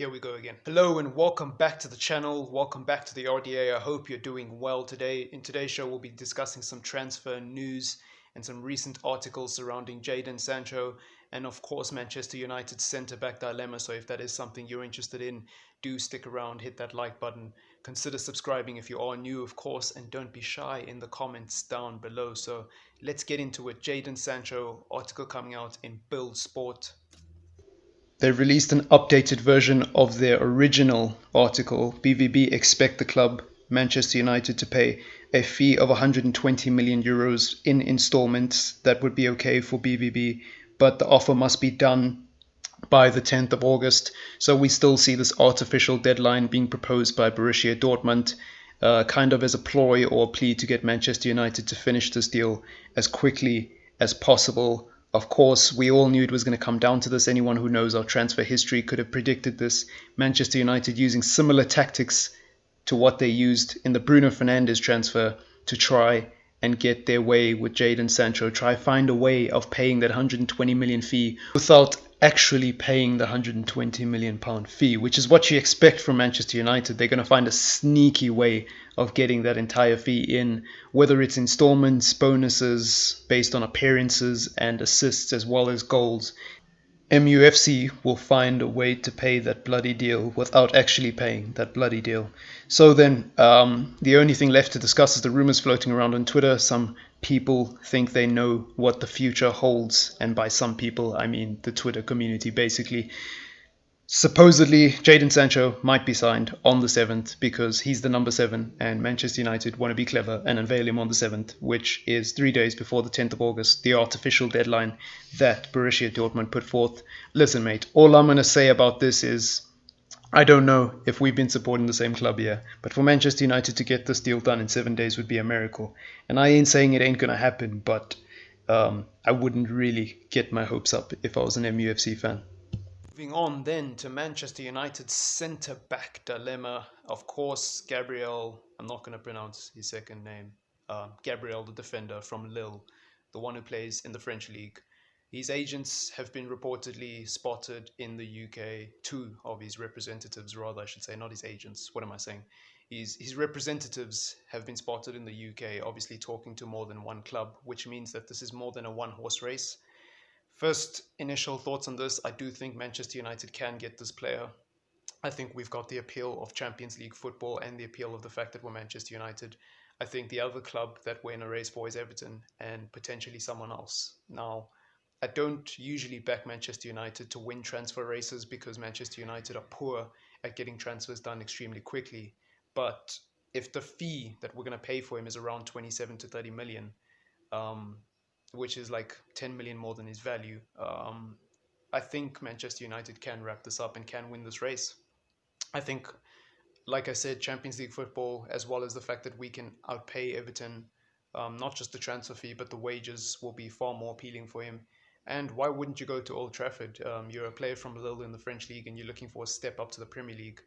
Here we go again. Hello and welcome back to the channel. Welcome back to the RDA. I hope you're doing well today. In today's show, we'll be discussing some transfer news and some recent articles surrounding Jadon Sancho and, of course, Manchester United's centre-back dilemma. So if that is something you're interested in, do stick around, hit that like button. Consider subscribing if you are new, of course, and don't be shy in the comments down below. So let's get into it. Jadon Sancho article coming out in Bill Sport. They released an updated version of their original article. BVB expect the club, Manchester United, to pay a fee of 120 million euros in installments. That would be okay for BVB, but the offer must be done by the 10th of August. So we still see this artificial deadline being proposed by Borussia Dortmund, kind of as a ploy or a plea to get Manchester United to finish this deal as quickly as possible. Of course, we all knew it was going to come down to this. Anyone who knows our transfer history could have predicted this. Manchester United using similar tactics to what they used in the Bruno Fernandes transfer to try and get their way with Jadon Sancho, try find a way of paying that 120 million fee without actually paying the 120 million pound fee, which is what you expect from Manchester United. They're going to find a sneaky way of getting that entire fee in, whether it's installments, bonuses based on appearances and assists as well as goals. MUFC will find a way to pay that bloody deal without actually paying that bloody deal. So then, the only thing left to discuss is the rumors floating around on Twitter. Some people think they know what the future holds, and by some people, I mean the Twitter community, basically. Supposedly, Jadon Sancho might be signed on the 7th because he's the number 7 and Manchester United want to be clever and unveil him on the 7th, which is 3 days before the 10th of August, the artificial deadline that Borussia Dortmund put forth. Listen, mate, all I'm going to say about this is I don't know if we've been supporting the same club here, but for Manchester United to get this deal done in 7 days would be a miracle. And I ain't saying it ain't going to happen, but I wouldn't really get my hopes up if I was an MUFC fan. Moving on then to Manchester United's centre-back dilemma. Of course, Gabriel, I'm not going to pronounce his second name, Gabriel, the defender from Lille, the one who plays in the French league. His agents have been reportedly spotted in the UK, two of his representatives, rather, I should say, not his agents. What am I saying? His representatives have been spotted in the UK, obviously talking to more than one club, which means that this is more than a one-horse race. First initial thoughts on this, I do think Manchester United can get this player. I think we've got the appeal of Champions League football and the appeal of the fact that we're Manchester United. I think the other club that we're in a race for is Everton and potentially someone else. Now, I don't usually back Manchester United to win transfer races because Manchester United are poor at getting transfers done extremely quickly. But if the fee that we're going to pay for him is around 27 to 30 million, um, which is like 10 million more than his value. I think Manchester United can wrap this up and can win this race. I think, like I said, Champions League football, as well as the fact that we can outpay Everton, not just the transfer fee, but the wages will be far more appealing for him. And why wouldn't you go to Old Trafford? You're a player from Lille in the French league and you're looking for a step up to the Premier League.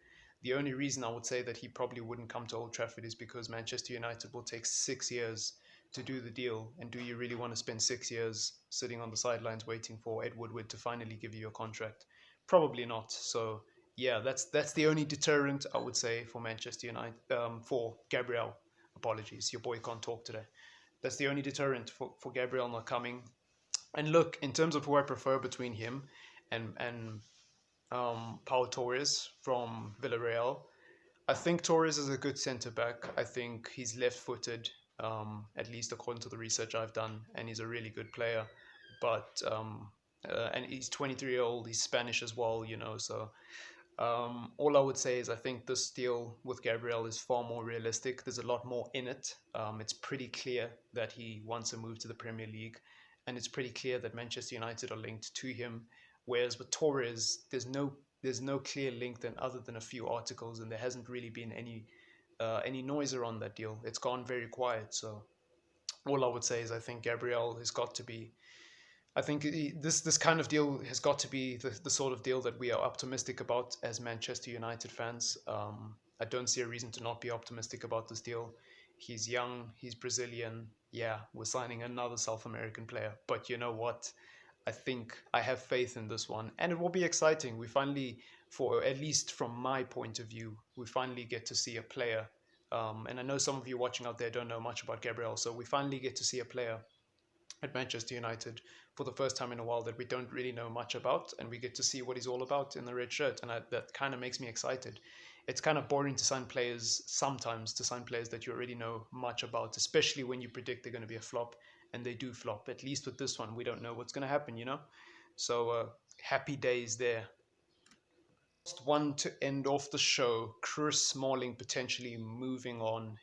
The only reason I would say that he probably wouldn't come to Old Trafford is because Manchester United will take 6 years to do the deal. And do you really want to spend 6 years sitting on the sidelines waiting for Ed Woodward to finally give you a contract? Probably not. So yeah, that's the only deterrent I would say for Manchester United, for Gabriel. Apologies, your boy can't talk today. That's the only deterrent for Gabriel not coming. And look, in terms of who I prefer between him and Pau Torres from Villarreal, I think Torres is a good centre back. I think he's left-footed, at least according to the research I've done, and he's a really good player. But and he's 23-year-old. He's Spanish as well, you know. So all I would say is I think this deal with Gabriel is far more realistic. There's a lot more in it. It's pretty clear that he wants to move to the Premier League, and it's pretty clear that Manchester United are linked to him. Whereas with Torres, there's no clear link than other than a few articles, and there hasn't really been any noise around that deal. It's gone very quiet. So all I would say is I think Gabriel has got to be. I think this kind of deal has got to be the sort of deal that we are optimistic about as Manchester United fans. I don't see a reason to not be optimistic about this deal. He's young, he's Brazilian. Yeah, we're signing another South American player. But you know what? I think I have faith in this one, and it will be exciting. We finally, for at least from my point of view, we finally get to see a player. And I know some of you watching out there don't know much about Gabriel, so we finally get to see a player at Manchester United for the first time in a while that we don't really know much about, and we get to see what he's all about in the red shirt, and that kind of makes me excited. It's kind of boring to sign players sometimes to sign players that you already know much about, especially when you predict they're going to be a flop, and they do flop. At least with this one, we don't know what's going to happen, you know. So happy days there. Last one to end off the show, Chris Smalling potentially moving on.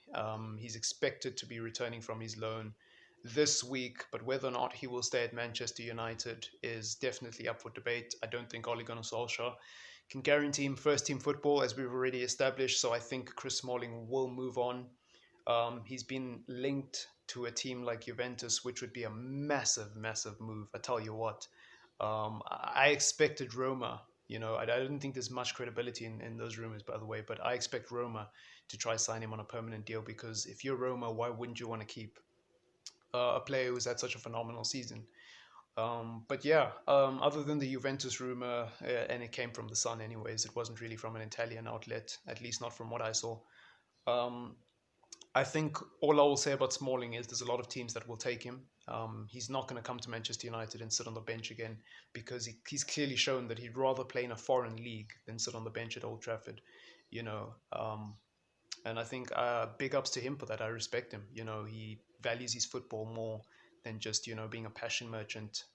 He's expected to be returning from his loan this week, but whether or not he will stay at Manchester United is definitely up for debate. I don't think Ole Gunnar Solskjaer can guarantee him first team football, as we've already established, so I think Chris Smalling will move on. He's been linked to a team like Juventus, which would be a massive, massive move. I tell you what. I expected Roma. I don't think there's much credibility in those rumors, by the way, but I expect Roma to try sign him on a permanent deal because if you're Roma, why wouldn't you want to keep a player who's had such a phenomenal season? But yeah, other than the Juventus rumor, and it came from the Sun anyways, it wasn't really from an Italian outlet, at least not from what I saw. Um, I think all I will say about Smalling is there's a lot of teams that will take him. He's not going to come to Manchester United and sit on the bench again because he's clearly shown that he'd rather play in a foreign league than sit on the bench at Old Trafford, you know. And I think big ups to him for that. I respect him. He values his football more than just being a passion merchant.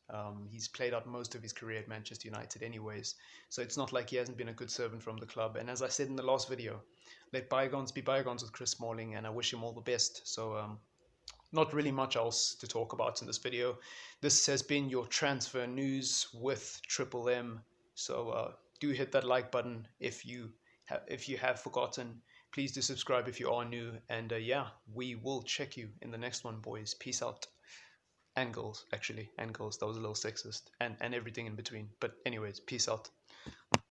He's played out most of his career at Manchester United, anyways. So it's not like he hasn't been a good servant from the club. And as I said in the last video, let bygones be bygones with Chris Smalling, and I wish him all the best. So not really much else to talk about in this video. This has been your transfer news with Triple M. So do hit that like button if you have forgotten. Please do subscribe if you are new. And yeah, we will check you in the next one, boys. Peace out. And goals, actually. And goals. That was a little sexist. And everything in between. But anyways, peace out.